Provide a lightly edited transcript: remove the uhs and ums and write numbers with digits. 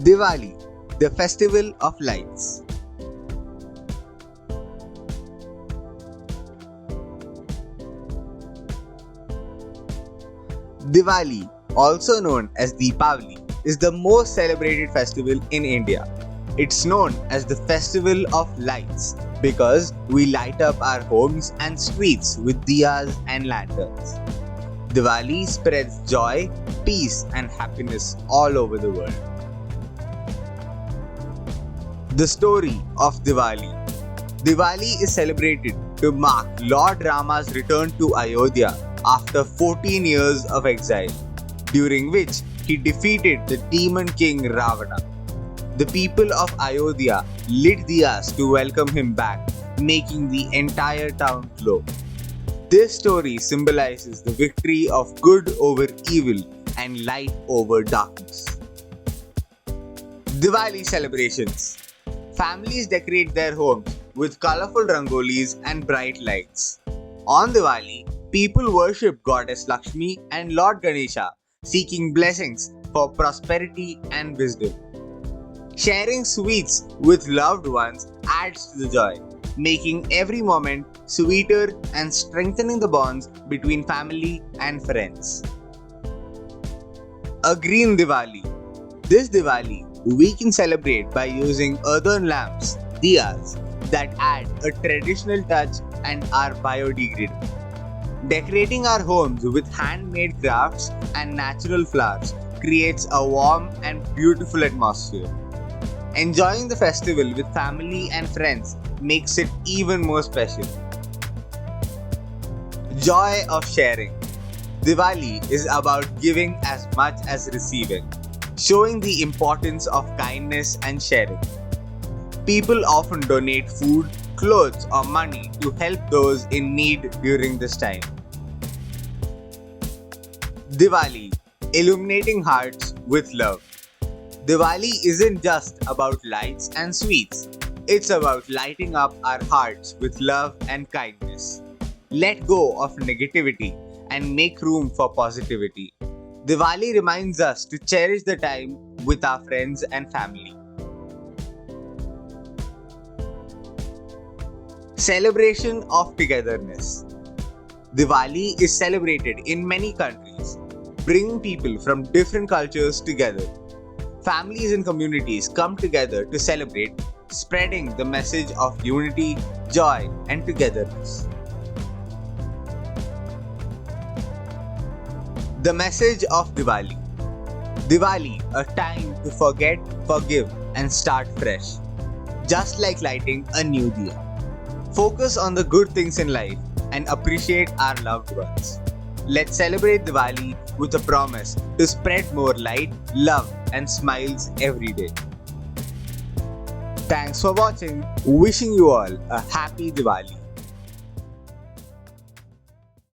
Diwali, the festival of lights. Diwali, also known as Deepavali, is the most celebrated festival in India. It's known as the Festival of Lights because we light up our homes and streets with diyas and lanterns. Diwali spreads joy, peace, and happiness all over the world. The story of Diwali. Diwali is celebrated to mark Lord Rama's return to Ayodhya after 14 years of exile, during which he defeated the demon king Ravana. The people of Ayodhya lit diyas to welcome him back, making the entire town glow. This story symbolizes the victory of good over evil and light over darkness. Diwali celebrations. Families decorate their homes with colorful rangolis and bright lights. On Diwali, people worship Goddess Lakshmi and Lord Ganesha, seeking blessings for prosperity and wisdom. Sharing sweets with loved ones adds to the joy, making every moment sweeter and strengthening the bonds between family and friends. A green Diwali. This Diwali, we can celebrate by using earthen lamps, diyas, that add a traditional touch and are biodegradable. Decorating our homes with handmade crafts and natural flowers creates a warm and beautiful atmosphere. Enjoying the festival with family and friends makes it even more special. Joy of sharing. Diwali is about giving as much as receiving, showing the importance of kindness and sharing. People often donate food, clothes, or money to help those in need during this time. Diwali, illuminating hearts with love. Diwali isn't just about lights and sweets, it's about lighting up our hearts with love and kindness. Let go of negativity and make room for positivity. Diwali reminds us to cherish the time with our friends and family. Celebration of togetherness. Diwali is celebrated in many countries, bringing people from different cultures together. Families and communities come together to celebrate, spreading the message of unity, joy, and togetherness. The message of Diwali. Diwali, a time to forget, forgive, and start fresh. Just like lighting a new diya. Focus on the good things in life and appreciate our loved ones. Let's celebrate Diwali with a promise to spread more light, love, and smiles every day. Thanks for watching. Wishing you all a happy Diwali.